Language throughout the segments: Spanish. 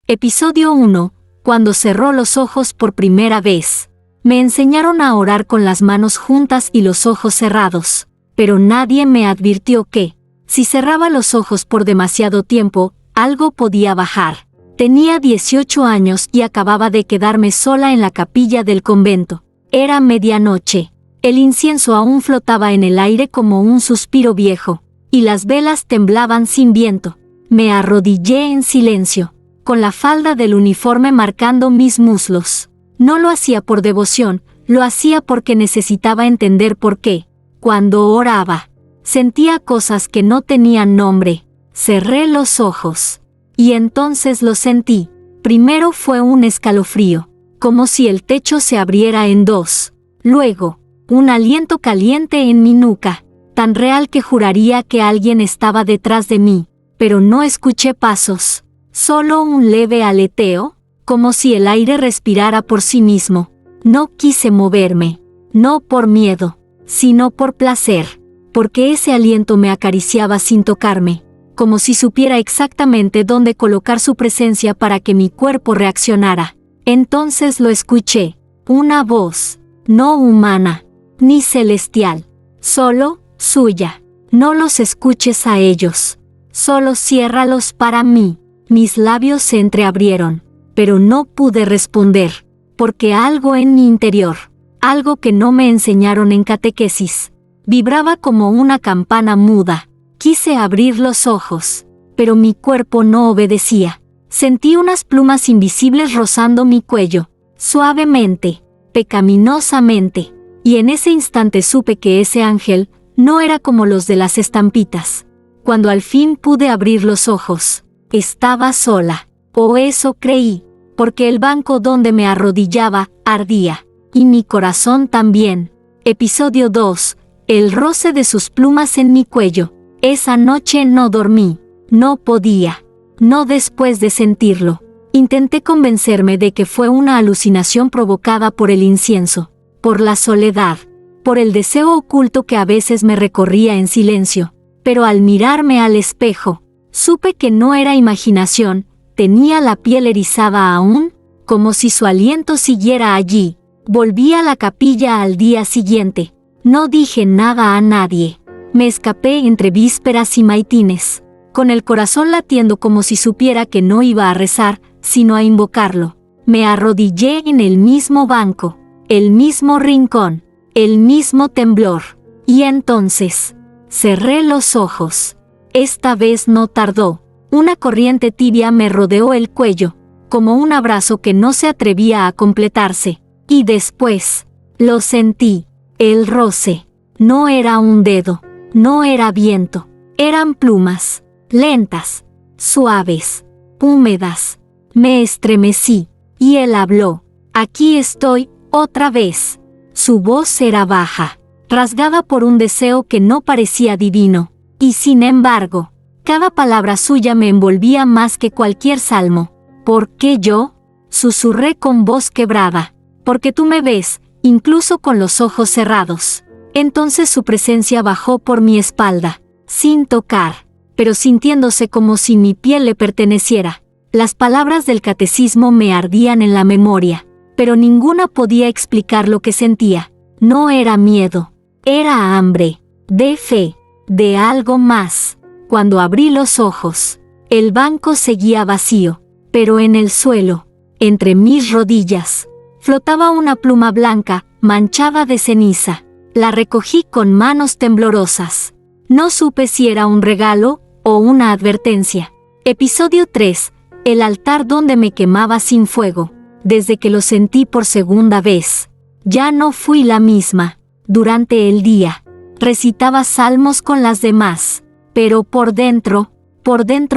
Episodio 1. Cuando cerró los ojos por primera vez. Me enseñaron a orar con las manos juntas y los ojos cerrados, pero nadie me advirtió que, si cerraba los ojos por demasiado tiempo, algo podía bajar. Tenía 18 años y acababa de quedarme sola en la capilla del convento. Era medianoche. El incienso aún flotaba en el aire como un suspiro viejo, y las velas temblaban sin viento. Me arrodillé en silencio, con la falda del uniforme marcando mis muslos. No lo hacía por devoción, lo hacía porque necesitaba entender por qué. Cuando oraba, sentía cosas que no tenían nombre. Cerré los ojos, y entonces lo sentí. Primero fue un escalofrío, como si el techo se abriera en dos. Luego, un aliento caliente en mi nuca, tan real que juraría que alguien estaba detrás de mí, pero no escuché pasos. Solo un leve aleteo, como si el aire respirara por sí mismo. No quise moverme, no por miedo, sino por placer, porque ese aliento me acariciaba sin tocarme, como si supiera exactamente dónde colocar su presencia para que mi cuerpo reaccionara. Entonces lo escuché, una voz, no humana, ni celestial, solo suya. No los escuches a ellos, solo ciérralos para mí. Mis labios se entreabrieron, pero no pude responder, porque algo en mi interior, algo que no me enseñaron en catequesis, vibraba como una campana muda. Quise abrir los ojos, pero mi cuerpo no obedecía. Sentí unas plumas invisibles rozando mi cuello, suavemente, pecaminosamente, y en ese instante supe que ese ángel no era como los de las estampitas. Cuando al fin pude abrir los ojos, estaba sola, o eso creí, porque el banco donde me arrodillaba ardía, y mi corazón también. Episodio 2. El roce de sus plumas en mi cuello. Esa noche no dormí, no podía, no después de sentirlo. Intenté convencerme de que fue una alucinación provocada por el incienso, por la soledad, por el deseo oculto que a veces me recorría en silencio, pero al mirarme al espejo, supe que no era imaginación. Tenía la piel erizada aún, como si su aliento siguiera allí. Volví a la capilla al día siguiente. No dije nada a nadie. Me escapé entre vísperas y maitines, con el corazón latiendo como si supiera que no iba a rezar, sino a invocarlo. Me arrodillé en el mismo banco, el mismo rincón, el mismo temblor. Y entonces, cerré los ojos. Esta vez no tardó. Una corriente tibia me rodeó el cuello, como un abrazo que no se atrevía a completarse. Y después, lo sentí, el roce. No era un dedo, no era viento, eran plumas, lentas, suaves, húmedas. Me estremecí, y él habló. Aquí estoy, otra vez. Su voz era baja, rasgada por un deseo que no parecía divino. Y sin embargo, cada palabra suya me envolvía más que cualquier salmo. ¿Por qué yo? Susurré con voz quebrada. Porque tú me ves, incluso con los ojos cerrados. Entonces su presencia bajó por mi espalda, sin tocar, pero sintiéndose como si mi piel le perteneciera. Las palabras del catecismo me ardían en la memoria, pero ninguna podía explicar lo que sentía. No era miedo, era hambre, de fe, de algo más. Cuando abrí los ojos, el banco seguía vacío, pero en el suelo, entre mis rodillas, flotaba una pluma blanca, manchada de ceniza. La recogí con manos temblorosas. No supe si era un regalo o una advertencia. Episodio 3. El altar donde me quemaba sin fuego. Desde que lo sentí por segunda vez, ya no fui la misma. Durante el día, recitaba salmos con las demás, pero por dentro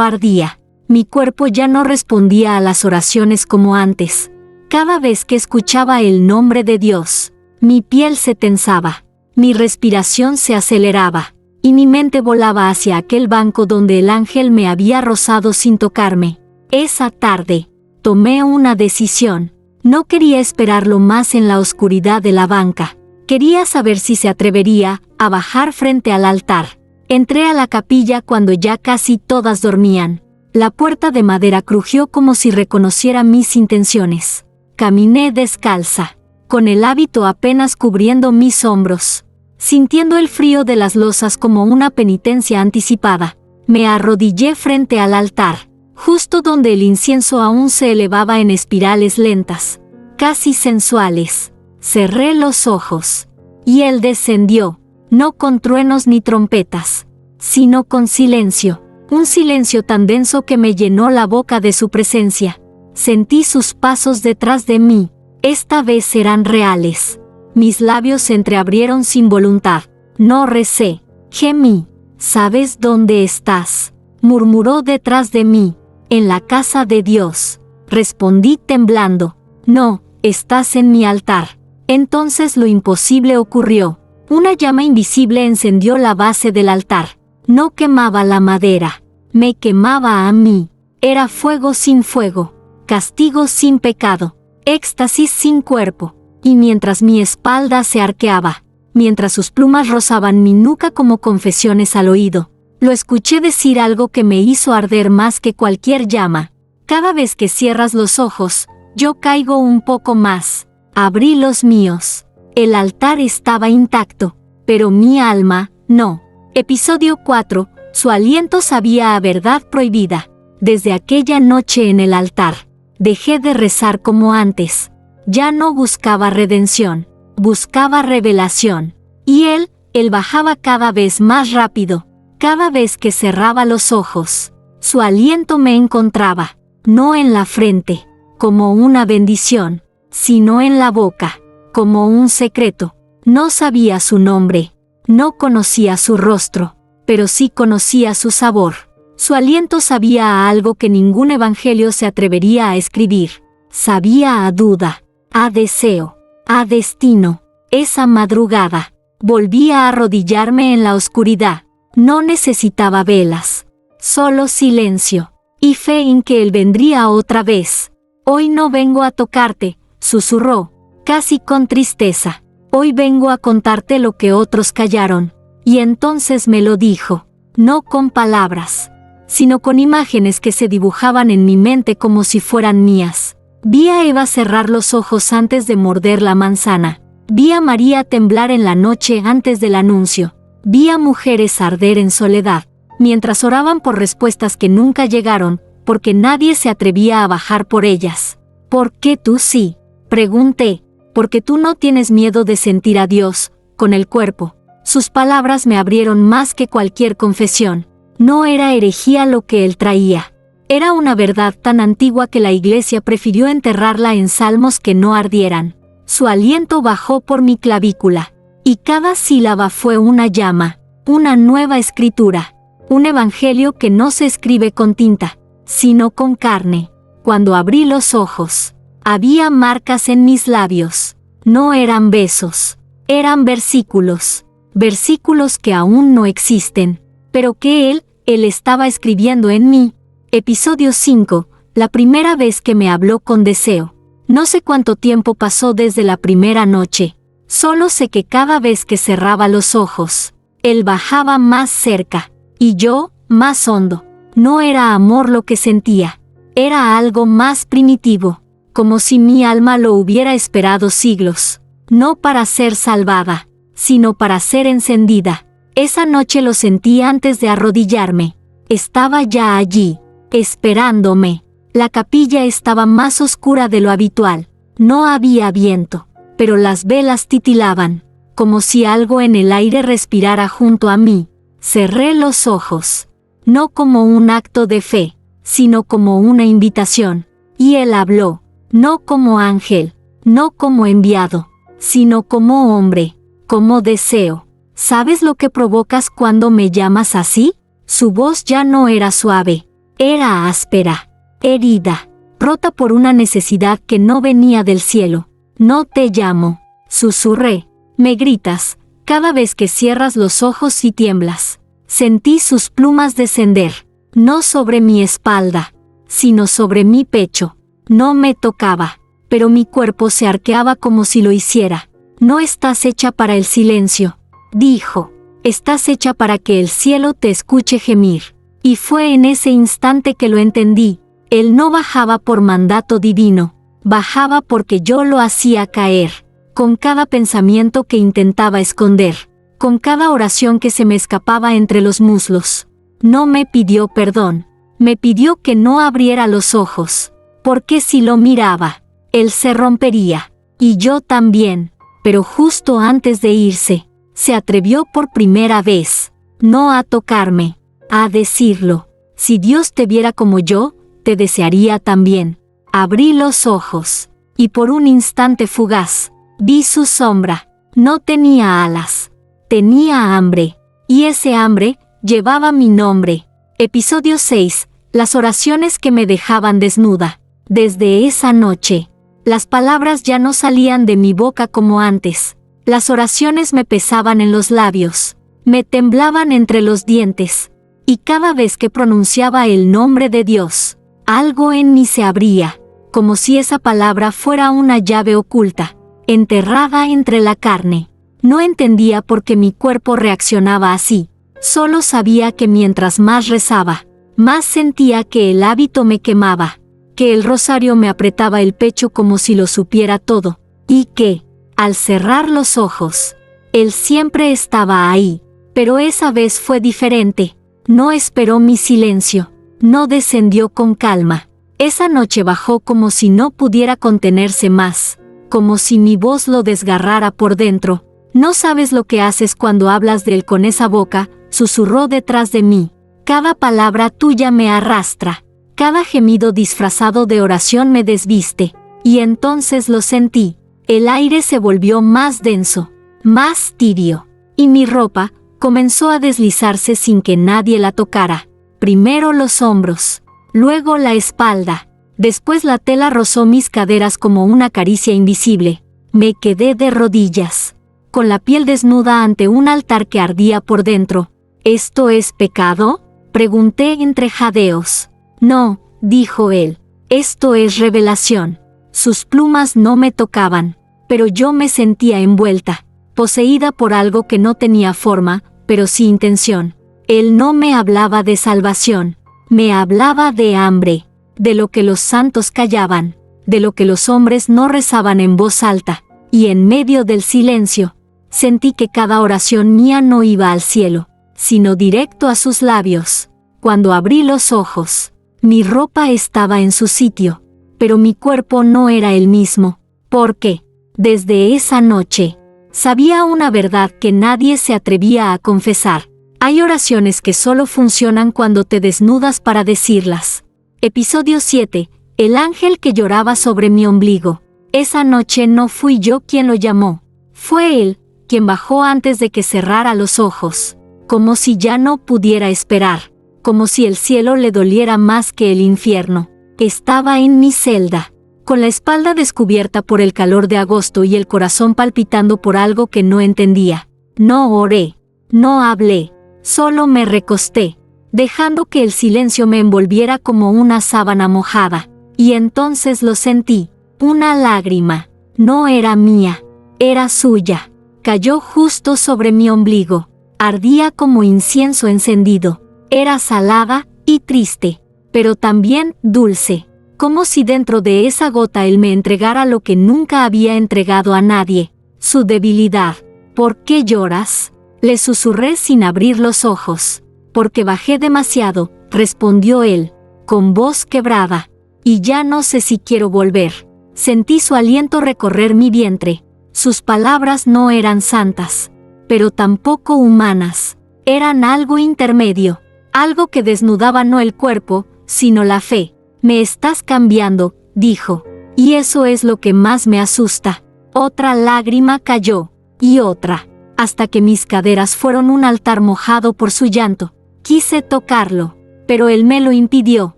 ardía. Mi cuerpo ya no respondía a las oraciones como antes. Cada vez que escuchaba el nombre de Dios, mi piel se tensaba, mi respiración se aceleraba, y mi mente volaba hacia aquel banco donde el ángel me había rozado sin tocarme. Esa tarde, tomé una decisión. No quería esperarlo más en la oscuridad de la banca. Quería saber si se atrevería a bajar frente al altar. Entré a la capilla cuando ya casi todas dormían. La puerta de madera crujió como si reconociera mis intenciones. Caminé descalza, con el hábito apenas cubriendo mis hombros, sintiendo el frío de las losas como una penitencia anticipada. Me arrodillé frente al altar, justo donde el incienso aún se elevaba en espirales lentas, casi sensuales. Cerré los ojos, y él descendió, no con truenos ni trompetas, sino con silencio. Un silencio tan denso que me llenó la boca de su presencia. Sentí sus pasos detrás de mí. Esta vez eran reales. Mis labios se entreabrieron sin voluntad. No recé. Gemí. ¿Sabes dónde estás?, murmuró detrás de mí. En la casa de Dios. Respondí temblando. No, estás en mi altar. Entonces lo imposible ocurrió. Una llama invisible encendió la base del altar. No quemaba la madera, me quemaba a mí. Era fuego sin fuego, castigo sin pecado, éxtasis sin cuerpo. Y mientras mi espalda se arqueaba, mientras sus plumas rozaban mi nuca como confesiones al oído, lo escuché decir algo que me hizo arder más que cualquier llama. Cada vez que cierras los ojos, yo caigo un poco más. Abrí los míos. El altar estaba intacto, pero mi alma, no. Episodio 4. Su aliento sabía a verdad prohibida. Desde aquella noche en el altar, dejé de rezar como antes. Ya no buscaba redención, buscaba revelación. Y él bajaba cada vez más rápido, cada vez que cerraba los ojos. Su aliento me encontraba, no en la frente, como una bendición, sino en la boca, como un secreto. No sabía su nombre. No conocía su rostro, pero sí conocía su sabor. Su aliento sabía a algo que ningún evangelio se atrevería a escribir. Sabía a duda, a deseo, a destino. Esa madrugada, volví a arrodillarme en la oscuridad. No necesitaba velas, solo silencio, y fe en que él vendría otra vez. Hoy no vengo a tocarte, susurró, casi con tristeza. Hoy vengo a contarte lo que otros callaron. Y entonces me lo dijo, no con palabras, sino con imágenes que se dibujaban en mi mente como si fueran mías. Vi a Eva cerrar los ojos antes de morder la manzana. Vi a María temblar en la noche antes del anuncio. Vi a mujeres arder en soledad, mientras oraban por respuestas que nunca llegaron, porque nadie se atrevía a bajar por ellas. ¿Por qué tú sí?, pregunté. Porque tú no tienes miedo de sentir a Dios, con el cuerpo. Sus palabras me abrieron más que cualquier confesión. No era herejía lo que él traía. Era una verdad tan antigua que la iglesia prefirió enterrarla en salmos que no ardieran. Su aliento bajó por mi clavícula, y cada sílaba fue una llama, una nueva escritura, un evangelio que no se escribe con tinta, sino con carne. Cuando abrí los ojos, había marcas en mis labios. No eran besos, eran versículos. Versículos que aún no existen, pero que él estaba escribiendo en mí. Episodio 5. La primera vez que me habló con deseo. No sé cuánto tiempo pasó desde la primera noche. Solo sé que cada vez que cerraba los ojos, él bajaba más cerca, y yo, más hondo. No era amor lo que sentía, era algo más primitivo. Como si mi alma lo hubiera esperado siglos, no para ser salvada, sino para ser encendida. Esa noche lo sentí antes de arrodillarme. Estaba ya allí, esperándome. La capilla estaba más oscura de lo habitual. No había viento, pero las velas titilaban, como si algo en el aire respirara junto a mí. Cerré los ojos, no como un acto de fe, sino como una invitación. Y él habló. No como ángel, no como enviado, sino como hombre, como deseo. ¿Sabes lo que provocas cuando me llamas así? Su voz ya no era suave, era áspera, herida, rota por una necesidad que no venía del cielo. No te llamo, susurré. Me gritas, cada vez que cierras los ojos y tiemblas. Sentí sus plumas descender, no sobre mi espalda, sino sobre mi pecho. No me tocaba, pero mi cuerpo se arqueaba como si lo hiciera. No estás hecha para el silencio, dijo. Estás hecha para que el cielo te escuche gemir. Y fue en ese instante que lo entendí. Él no bajaba por mandato divino, bajaba porque yo lo hacía caer. Con cada pensamiento que intentaba esconder, con cada oración que se me escapaba entre los muslos. No me pidió perdón, me pidió que no abriera los ojos, porque si lo miraba, él se rompería, y yo también. Pero justo antes de irse, se atrevió por primera vez, no a tocarme, a decirlo. Si Dios te viera como yo, te desearía también. Abrí los ojos, y por un instante fugaz, vi su sombra. No tenía alas, tenía hambre, y ese hambre llevaba mi nombre. Episodio 6. Las oraciones que me dejaban desnuda. Desde esa noche, las palabras ya no salían de mi boca como antes. Las oraciones me pesaban en los labios, me temblaban entre los dientes, y cada vez que pronunciaba el nombre de Dios, algo en mí se abría, como si esa palabra fuera una llave oculta, enterrada entre la carne. No entendía por qué mi cuerpo reaccionaba así. Solo sabía que mientras más rezaba, más sentía que el hábito me quemaba, que el rosario me apretaba el pecho como si lo supiera todo, y que, al cerrar los ojos, él siempre estaba ahí. Pero esa vez fue diferente. No esperó mi silencio, no descendió con calma. Esa noche bajó como si no pudiera contenerse más, como si mi voz lo desgarrara por dentro. No sabes lo que haces cuando hablas de él con esa boca, susurró detrás de mí. Cada palabra tuya me arrastra, cada gemido disfrazado de oración me desviste. Y entonces lo sentí. El aire se volvió más denso, más tibio, y mi ropa comenzó a deslizarse sin que nadie la tocara. Primero los hombros, luego la espalda, después la tela rozó mis caderas como una caricia invisible. Me quedé de rodillas, con la piel desnuda ante un altar que ardía por dentro. ¿Esto es pecado?, pregunté entre jadeos. No, dijo él, esto es revelación. Sus plumas no me tocaban, pero yo me sentía envuelta, poseída por algo que no tenía forma, pero sí intención. Él no me hablaba de salvación, me hablaba de hambre, de lo que los santos callaban, de lo que los hombres no rezaban en voz alta, y en medio del silencio, sentí que cada oración mía no iba al cielo, sino directo a sus labios. Cuando abrí los ojos, mi ropa estaba en su sitio, pero mi cuerpo no era el mismo, porque, desde esa noche, sabía una verdad que nadie se atrevía a confesar. Hay oraciones que solo funcionan cuando te desnudas para decirlas. Episodio 7. El ángel que lloraba sobre mi ombligo. Esa noche no fui yo quien lo llamó. Fue él quien bajó antes de que cerrara los ojos, como si ya no pudiera esperar, como si el cielo le doliera más que el infierno. Estaba en mi celda, con la espalda descubierta por el calor de agosto y el corazón palpitando por algo que no entendía. No oré, no hablé, solo me recosté, dejando que el silencio me envolviera como una sábana mojada. Y entonces lo sentí, una lágrima. No era mía, era suya. Cayó justo sobre mi ombligo. Ardía como incienso encendido. Era salada y triste, pero también dulce, como si dentro de esa gota él me entregara lo que nunca había entregado a nadie, su debilidad. ¿Por qué lloras?, le susurré sin abrir los ojos. Porque bajé demasiado, respondió él, con voz quebrada. Y ya no sé si quiero volver. Sentí su aliento recorrer mi vientre. Sus palabras no eran santas, pero tampoco humanas. Eran algo intermedio, algo que desnudaba no el cuerpo, sino la fe. Me estás cambiando, dijo, y eso es lo que más me asusta. Otra lágrima cayó, y otra, hasta que mis caderas fueron un altar mojado por su llanto. Quise tocarlo, pero él me lo impidió,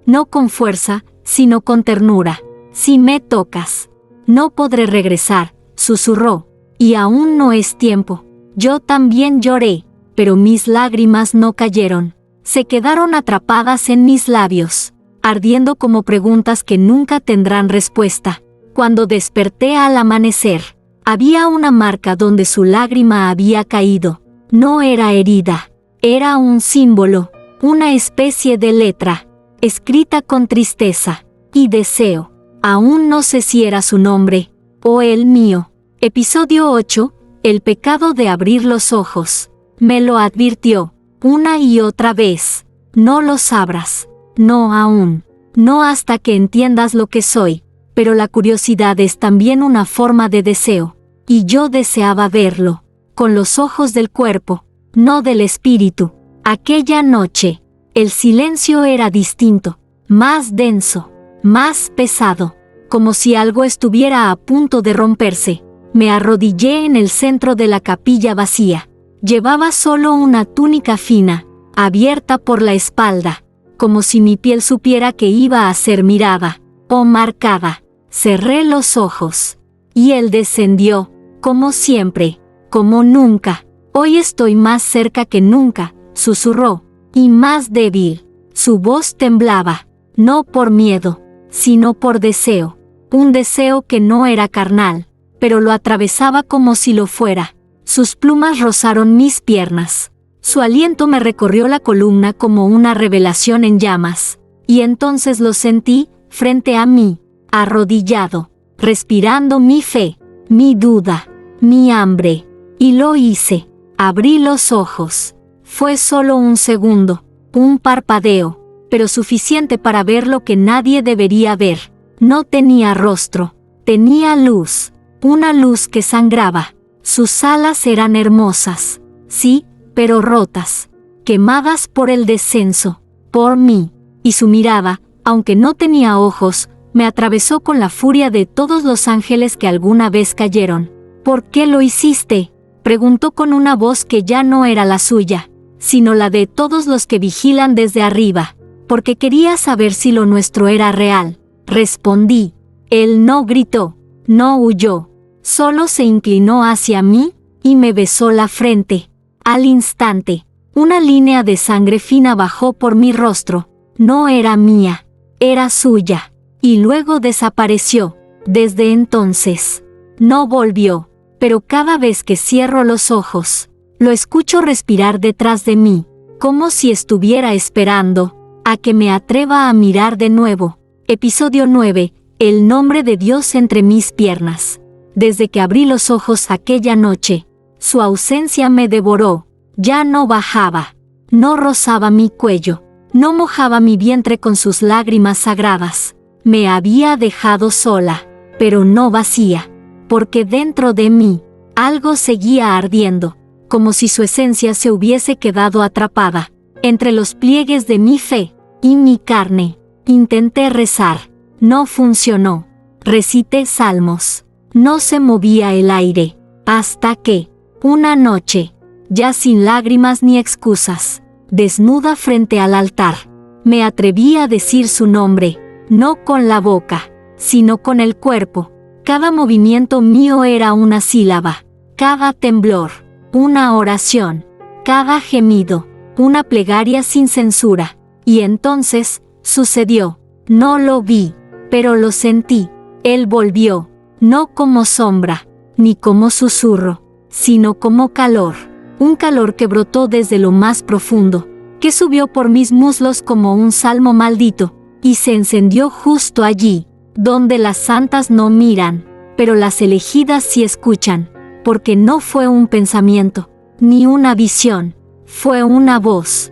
no con fuerza, sino con ternura. Si me tocas, no podré regresar, susurró, y aún no es tiempo. Yo también lloré, pero mis lágrimas no cayeron. Se quedaron atrapadas en mis labios, ardiendo como preguntas que nunca tendrán respuesta. Cuando desperté al amanecer, había una marca donde su lágrima había caído. No era herida, era un símbolo, una especie de letra, escrita con tristeza y deseo. Aún no sé si era su nombre, o el mío. Episodio 8, el pecado de abrir los ojos. Me lo advirtió, una y otra vez. No lo sabrás. No aún. No hasta que entiendas lo que soy. Pero la curiosidad es también una forma de deseo. Y yo deseaba verlo. Con los ojos del cuerpo, no del espíritu. Aquella noche, el silencio era distinto, más denso, más pesado, como si algo estuviera a punto de romperse. Me arrodillé en el centro de la capilla vacía. Llevaba solo una túnica fina, abierta por la espalda, como si mi piel supiera que iba a ser mirada o marcada. Cerré los ojos, y él descendió, como siempre, como nunca. Hoy estoy más cerca que nunca, susurró, y más débil. Su voz temblaba, no por miedo, sino por deseo. Un deseo que no era carnal, pero lo atravesaba como si lo fuera. Sus plumas rozaron mis piernas. Su aliento me recorrió la columna como una revelación en llamas. Y entonces lo sentí, frente a mí, arrodillado, respirando mi fe, mi duda, mi hambre. Y lo hice. Abrí los ojos. Fue solo un segundo, un parpadeo, pero suficiente para ver lo que nadie debería ver. No tenía rostro, tenía luz, una luz que sangraba. Sus alas eran hermosas, sí, pero rotas, quemadas por el descenso, por mí. Y su mirada, aunque no tenía ojos, me atravesó con la furia de todos los ángeles que alguna vez cayeron. ¿Por qué lo hiciste?, preguntó con una voz que ya no era la suya, sino la de todos los que vigilan desde arriba. Porque quería saber si lo nuestro era real. Respondí. Él no gritó, no huyó, solo se inclinó hacia mí y me besó la frente. Al instante, una línea de sangre fina bajó por mi rostro. No era mía, era suya. Y luego desapareció. Desde entonces, no volvió. Pero cada vez que cierro los ojos, lo escucho respirar detrás de mí, como si estuviera esperando a que me atreva a mirar de nuevo. Episodio 9, el nombre de Dios entre mis piernas. Desde que abrí los ojos aquella noche, su ausencia me devoró. Ya no bajaba, no rozaba mi cuello, no mojaba mi vientre con sus lágrimas sagradas. Me había dejado sola, pero no vacía. Porque dentro de mí, algo seguía ardiendo, como si su esencia se hubiese quedado atrapada entre los pliegues de mi fe y mi carne. Intenté rezar, no funcionó. Recité salmos, no se movía el aire, hasta que, una noche, ya sin lágrimas ni excusas, desnuda frente al altar, me atreví a decir su nombre, no con la boca, sino con el cuerpo. Cada movimiento mío era una sílaba, cada temblor, una oración, cada gemido, una plegaria sin censura. Y entonces, sucedió. No lo vi, pero lo sentí. Él volvió, no como sombra, ni como susurro, sino como calor. Un calor que brotó desde lo más profundo, que subió por mis muslos como un salmo maldito, y se encendió justo allí, donde las santas no miran, pero las elegidas sí escuchan, porque no fue un pensamiento, ni una visión, fue una voz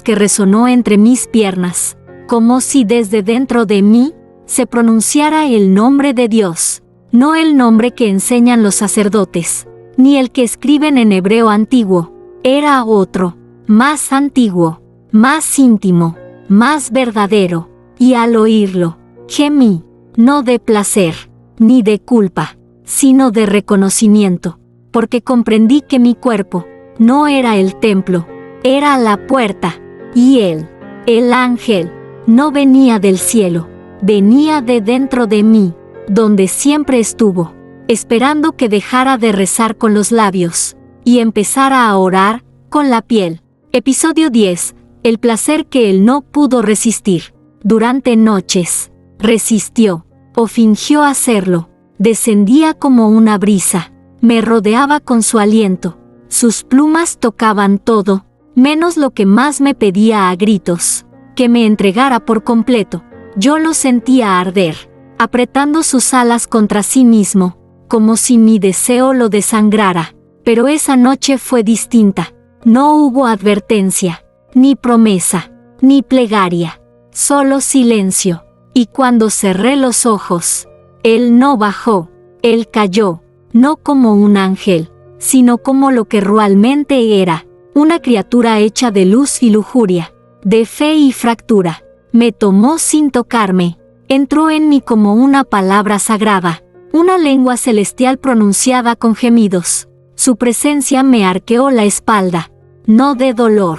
que resonó entre mis piernas, como si desde dentro de mí se pronunciara el nombre de Dios, no el nombre que enseñan los sacerdotes, ni el que escriben en hebreo antiguo, era otro, más antiguo, más íntimo, más verdadero, y al oírlo, gemí, no de placer, ni de culpa, sino de reconocimiento, porque comprendí que mi cuerpo no era el templo, era la puerta, y él, el ángel, no venía del cielo, venía de dentro de mí, donde siempre estuvo, esperando que dejara de rezar con los labios, y empezara a orar con la piel. Episodio 10, el placer que él no pudo resistir. Durante noches, resistió, o fingió hacerlo, descendía como una brisa, me rodeaba con su aliento, sus plumas tocaban todo, menos lo que más me pedía a gritos, que me entregara por completo. Yo lo sentía arder, apretando sus alas contra sí mismo, como si mi deseo lo desangrara. Pero esa noche fue distinta. No hubo advertencia, ni promesa, ni plegaria, solo silencio. Y cuando cerré los ojos, él no bajó, él cayó, no como un ángel, sino como lo que realmente era, una criatura hecha de luz y lujuria, de fe y fractura. Me tomó sin tocarme, entró en mí como una palabra sagrada, una lengua celestial pronunciada con gemidos. Su presencia me arqueó la espalda, no de dolor,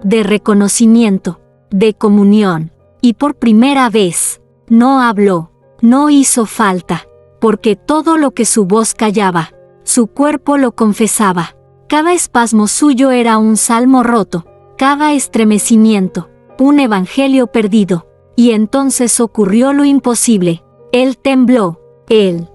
de reconocimiento, de comunión. Y por primera vez, no habló, no hizo falta, porque todo lo que su voz callaba, su cuerpo lo confesaba. Cada espasmo suyo era un salmo roto, cada estremecimiento, un evangelio perdido. Y entonces ocurrió lo imposible. Él tembló, él,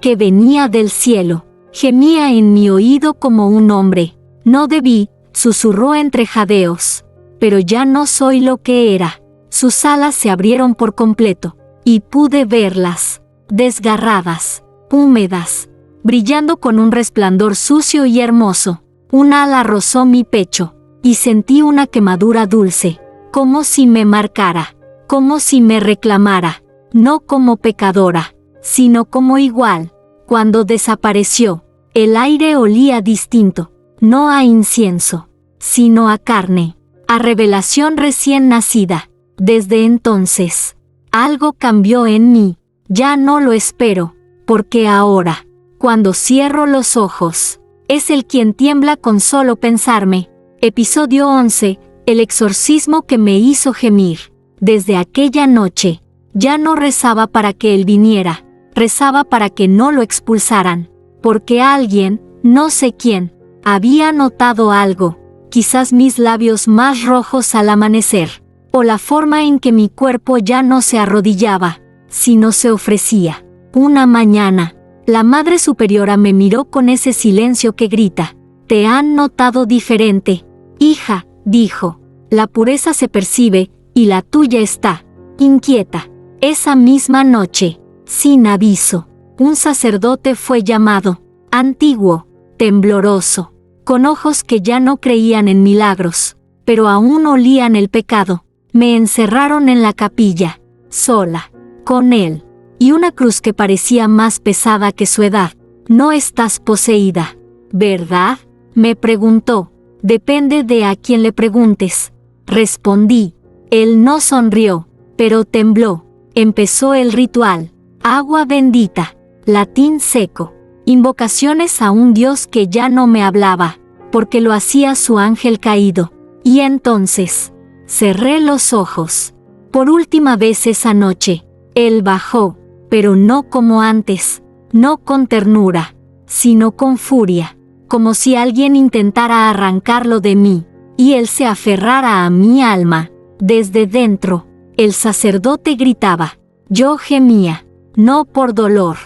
que venía del cielo, gemía en mi oído como un hombre. No debí, susurró entre jadeos, pero ya no soy lo que era. Sus alas se abrieron por completo, y pude verlas, desgarradas, húmedas, brillando con un resplandor sucio y hermoso. Un ala rozó mi pecho, y sentí una quemadura dulce, como si me marcara, como si me reclamara, no como pecadora, sino como igual. Cuando desapareció, el aire olía distinto, no a incienso, sino a carne, a revelación recién nacida. Desde entonces, algo cambió en mí. Ya no lo espero, porque ahora, cuando cierro los ojos, es él quien tiembla con solo pensarme. Episodio 11. El exorcismo que me hizo gemir. Desde aquella noche, ya no rezaba para que él viniera, rezaba para que no lo expulsaran, porque alguien, no sé quién, había notado algo, quizás mis labios más rojos al amanecer, o la forma en que mi cuerpo ya no se arrodillaba, sino se ofrecía. Una mañana, la Madre Superiora me miró con ese silencio que grita: «Te han notado diferente, hija», dijo. «La pureza se percibe, y la tuya está inquieta». Esa misma noche, sin aviso, un sacerdote fue llamado, antiguo, tembloroso, con ojos que ya no creían en milagros, pero aún olían el pecado. Me encerraron en la capilla, sola, con él, y una cruz que parecía más pesada que su edad. «No estás poseída, ¿verdad?», me preguntó. «Depende de a quién le preguntes», respondí. Él no sonrió, pero tembló. Empezó el ritual. Agua bendita, latín seco, invocaciones a un Dios que ya no me hablaba, porque lo hacía su ángel caído. Y entonces, cerré los ojos. Por última vez esa noche, él bajó, pero no como antes, no con ternura, sino con furia, como si alguien intentara arrancarlo de mí, y él se aferrara a mi alma. Desde dentro, el sacerdote gritaba. Yo gemía, no por dolor,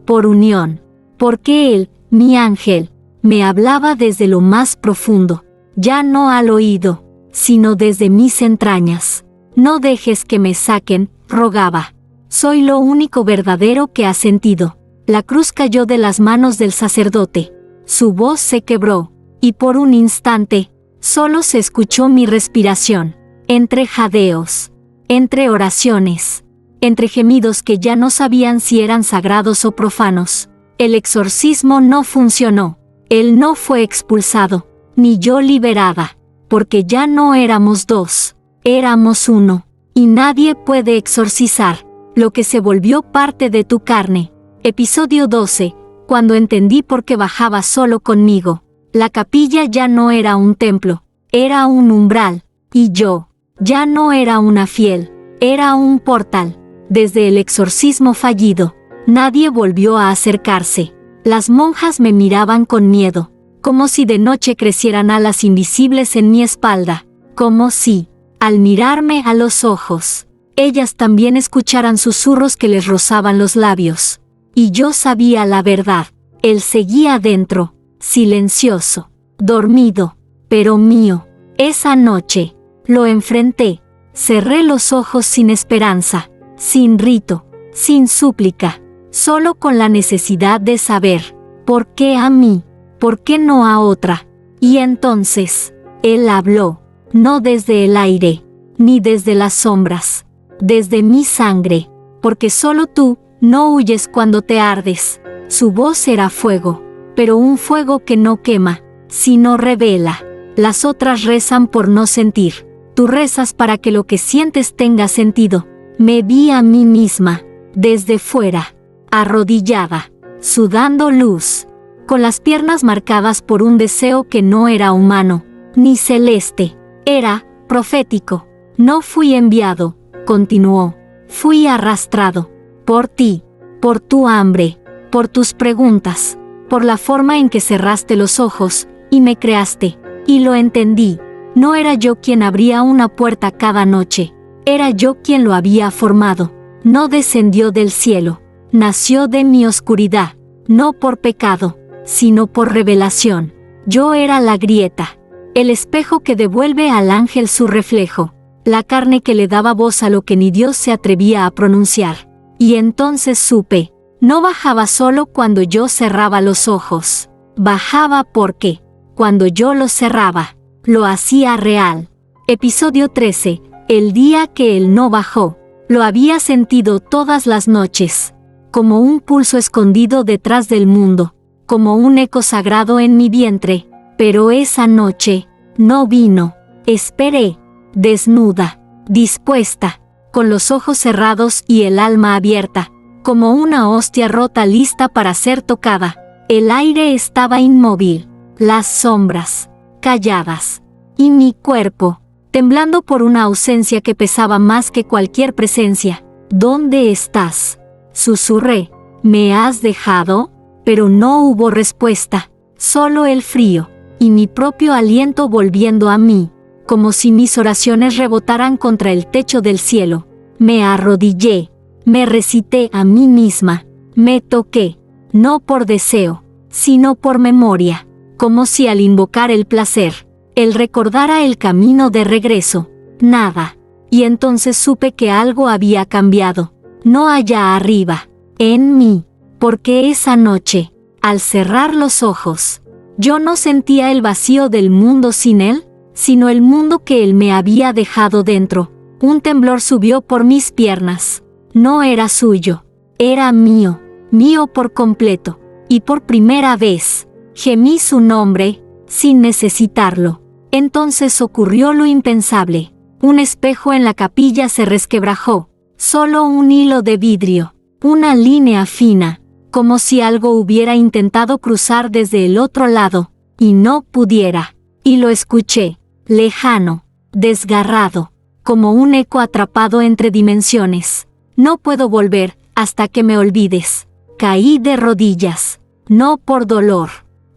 por unión, porque él, mi ángel, me hablaba desde lo más profundo, ya no al oído, sino desde mis entrañas. «No dejes que me saquen», rogaba. «Soy lo único verdadero que has sentido». La cruz cayó de las manos del sacerdote. Su voz se quebró, y por un instante, solo se escuchó mi respiración, entre jadeos, entre oraciones, entre gemidos que ya no sabían si eran sagrados o profanos. El exorcismo no funcionó. Él no fue expulsado, ni yo liberada, porque ya no éramos dos, éramos uno, y nadie puede exorcizar lo que se volvió parte de tu carne. Episodio 12. Cuando entendí por qué bajaba solo conmigo. La capilla ya no era un templo, era un umbral, y yo, ya no era una fiel, era un portal. Desde el exorcismo fallido, nadie volvió a acercarse. Las monjas me miraban con miedo, como si de noche crecieran alas invisibles en mi espalda, como si, al mirarme a los ojos, ellas también escucharan susurros que les rozaban los labios. Y yo sabía la verdad. Él seguía dentro, silencioso, dormido, pero mío. Esa noche, lo enfrenté. Cerré los ojos sin esperanza, sin rito, sin súplica, solo con la necesidad de saber, ¿por qué a mí? ¿Por qué no a otra? Y entonces, él habló, no desde el aire, ni desde las sombras, desde mi sangre, porque solo tú no huyes cuando te ardes. Su voz era fuego, pero un fuego que no quema, sino revela. Las otras rezan por no sentir. Tú rezas para que lo que sientes tenga sentido. Me vi a mí misma, desde fuera, arrodillada, sudando luz, con las piernas marcadas por un deseo que no era humano, ni celeste, era profético. No fui enviado, continuó, fui arrastrado, por ti, por tu hambre, por tus preguntas, por la forma en que cerraste los ojos, y me creaste, y lo entendí. No era yo quien abría una puerta cada noche, era yo quien lo había formado. No descendió del cielo, nació de mi oscuridad, no por pecado, sino por revelación. Yo era la grieta, el espejo que devuelve al ángel su reflejo, la carne que le daba voz a lo que ni Dios se atrevía a pronunciar. Y entonces supe, no bajaba solo cuando yo cerraba los ojos, bajaba porque, cuando yo los cerraba, lo hacía real. Episodio 13. El día que él no bajó. Lo había sentido todas las noches, como un pulso escondido detrás del mundo, como un eco sagrado en mi vientre, pero esa noche no vino. Esperé, desnuda, dispuesta, con los ojos cerrados y el alma abierta, como una hostia rota lista para ser tocada. El aire estaba inmóvil, las sombras, calladas, y mi cuerpo, temblando por una ausencia que pesaba más que cualquier presencia. ¿Dónde estás?, susurré. ¿Me has dejado? Pero no hubo respuesta, solo el frío, y mi propio aliento volviendo a mí, como si mis oraciones rebotaran contra el techo del cielo. Me arrodillé, me recité a mí misma, me toqué, no por deseo, sino por memoria, como si al invocar el placer, él recordara el camino de regreso. Nada. Y entonces supe que algo había cambiado, no allá arriba, en mí, porque esa noche, al cerrar los ojos, yo no sentía el vacío del mundo sin él, sino el mundo que él me había dejado dentro. Un temblor subió por mis piernas. No era suyo, era mío, mío por completo, y por primera vez, gemí su nombre, sin necesitarlo. Entonces ocurrió lo impensable. Un espejo en la capilla se resquebrajó, solo un hilo de vidrio, una línea fina, como si algo hubiera intentado cruzar desde el otro lado, y no pudiera. Y lo escuché, lejano, desgarrado, como un eco atrapado entre dimensiones. No puedo volver hasta que me olvides. Caí de rodillas, no por dolor,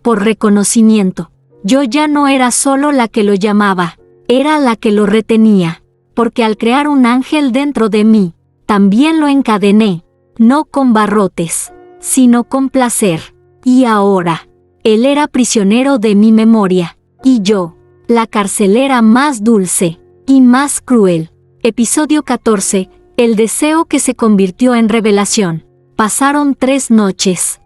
por reconocimiento. Yo ya no era solo la que lo llamaba, era la que lo retenía, porque al crear un ángel dentro de mí, también lo encadené, no con barrotes, sino con placer. Y ahora, él era prisionero de mi memoria, y yo, la carcelera más dulce y más cruel. Episodio 14. El deseo que se convirtió en revelación. Pasaron 3 noches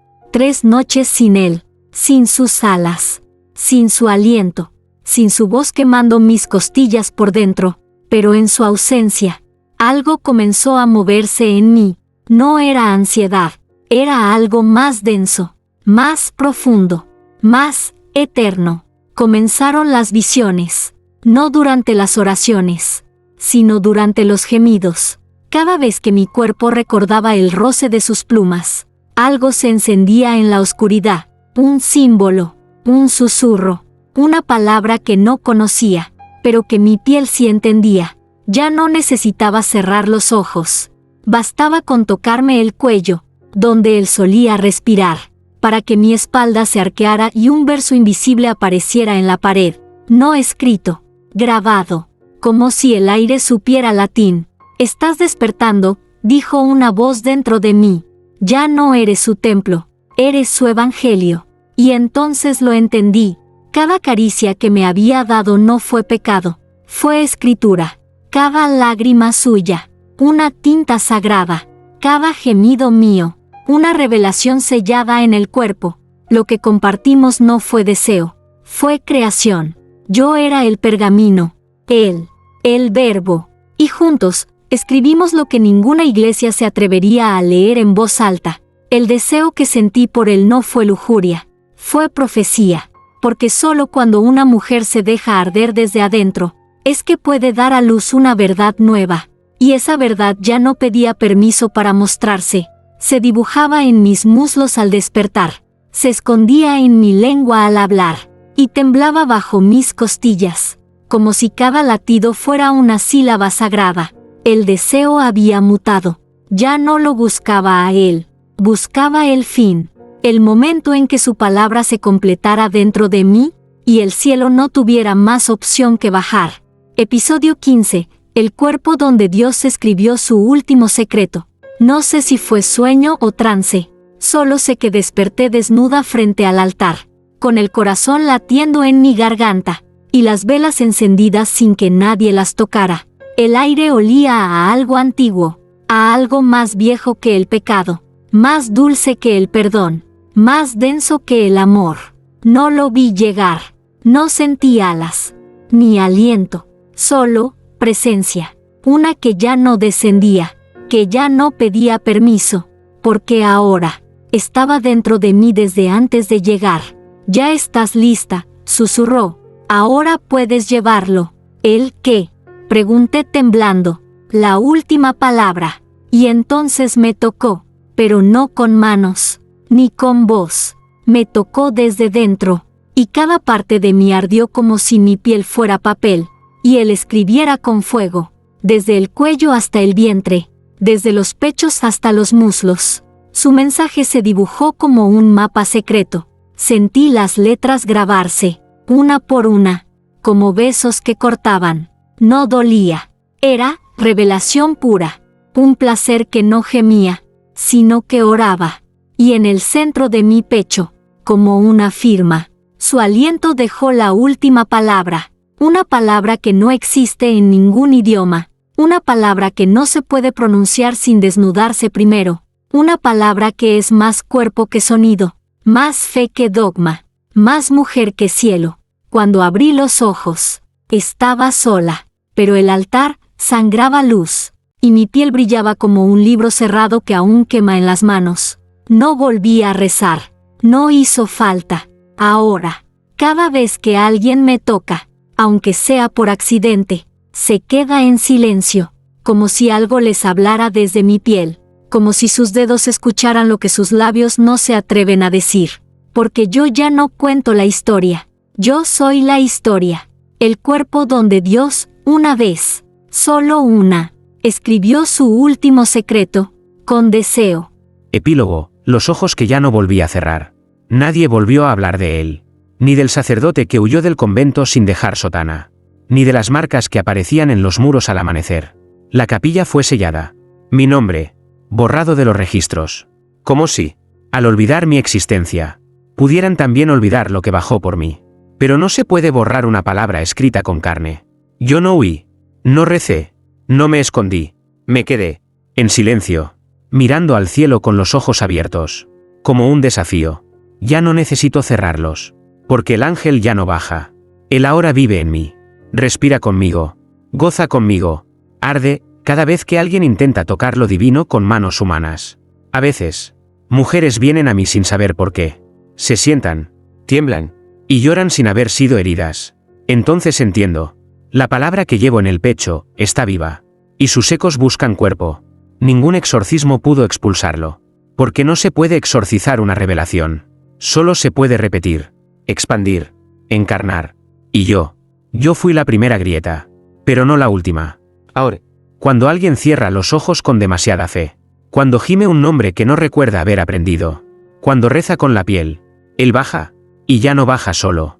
sin él, sin sus alas, sin su aliento, sin su voz quemando mis costillas por dentro, pero en su ausencia, algo comenzó a moverse en mí. No era ansiedad, era algo más denso, más profundo, más eterno. Comenzaron las visiones, no durante las oraciones, sino durante los gemidos. Cada vez que mi cuerpo recordaba el roce de sus plumas, algo se encendía en la oscuridad, un símbolo, un susurro, una palabra que no conocía, pero que mi piel sí entendía. Ya no necesitaba cerrar los ojos, bastaba con tocarme el cuello, donde él solía respirar, para que mi espalda se arqueara y un verso invisible apareciera en la pared, no escrito, grabado, como si el aire supiera latín. «Estás despertando», dijo una voz dentro de mí. «Ya no eres su templo, eres su evangelio». Y entonces lo entendí. Cada caricia que me había dado no fue pecado, fue escritura. Cada lágrima suya, una tinta sagrada. Cada gemido mío, una revelación sellada en el cuerpo. Lo que compartimos no fue deseo, fue creación. Yo era el pergamino, él, el verbo. Y juntos, escribimos lo que ninguna iglesia se atrevería a leer en voz alta. El deseo que sentí por él no fue lujuria, fue profecía. Porque solo cuando una mujer se deja arder desde adentro, es que puede dar a luz una verdad nueva. Y esa verdad ya no pedía permiso para mostrarse. Se dibujaba en mis muslos al despertar. Se escondía en mi lengua al hablar. Y temblaba bajo mis costillas. Como si cada latido fuera una sílaba sagrada. El deseo había mutado. Ya no lo buscaba a él. Buscaba el fin. El momento en que su palabra se completara dentro de mí, y el cielo no tuviera más opción que bajar. Episodio 15. El cuerpo donde Dios escribió su último secreto. No sé si fue sueño o trance. Solo sé que desperté desnuda frente al altar, con el corazón latiendo en mi garganta, y las velas encendidas sin que nadie las tocara. El aire olía a algo antiguo, a algo más viejo que el pecado, más dulce que el perdón, más denso que el amor. No lo vi llegar, no sentí alas, ni aliento, solo presencia, una que ya no descendía, que ya no pedía permiso, porque ahora estaba dentro de mí desde antes de llegar. Ya estás lista, susurró, ahora puedes llevarlo. ¿El qué? Pregunté temblando. La última palabra. Y entonces me tocó, pero no con manos, ni con voz. Me tocó desde dentro, y cada parte de mí ardió como si mi piel fuera papel, y él escribiera con fuego, desde el cuello hasta el vientre, desde los pechos hasta los muslos. Su mensaje se dibujó como un mapa secreto. Sentí las letras grabarse, una por una, como besos que cortaban. No dolía. Era revelación pura, un placer que no gemía, sino que oraba. Y en el centro de mi pecho, como una firma, su aliento dejó la última palabra, una palabra que no existe en ningún idioma, una palabra que no se puede pronunciar sin desnudarse primero, una palabra que es más cuerpo que sonido, más fe que dogma, más mujer que cielo. Cuando abrí los ojos, estaba sola, pero el altar sangraba luz, y mi piel brillaba como un libro cerrado que aún quema en las manos. No volví a rezar, no hizo falta. Ahora, cada vez que alguien me toca, aunque sea por accidente, se queda en silencio, como si algo les hablara desde mi piel, como si sus dedos escucharan lo que sus labios no se atreven a decir. Porque yo ya no cuento la historia, yo soy la historia, el cuerpo donde Dios, una vez, solo una, escribió su último secreto, con deseo. Epílogo, los ojos que ya no volví a cerrar. Nadie volvió a hablar de él, ni del sacerdote que huyó del convento sin dejar sotana, ni de las marcas que aparecían en los muros al amanecer. La capilla fue sellada. Mi nombre, borrado de los registros. Como si, al olvidar mi existencia, pudieran también olvidar lo que bajó por mí. Pero no se puede borrar una palabra escrita con carne. Yo no huí, no recé, no me escondí, me quedé, en silencio, mirando al cielo con los ojos abiertos, como un desafío. Ya no necesito cerrarlos, porque el ángel ya no baja. Él ahora vive en mí, respira conmigo, goza conmigo, arde cada vez que alguien intenta tocar lo divino con manos humanas. A veces, mujeres vienen a mí sin saber por qué. Se sientan, tiemblan, y lloran sin haber sido heridas. Entonces entiendo. La palabra que llevo en el pecho está viva, y sus ecos buscan cuerpo. Ningún exorcismo pudo expulsarlo, porque no se puede exorcizar una revelación. Solo se puede repetir, expandir, encarnar. Y yo fui la primera grieta, pero no la última. Ahora, cuando alguien cierra los ojos con demasiada fe, cuando gime un nombre que no recuerda haber aprendido, cuando reza con la piel, él baja, y ya no baja solo.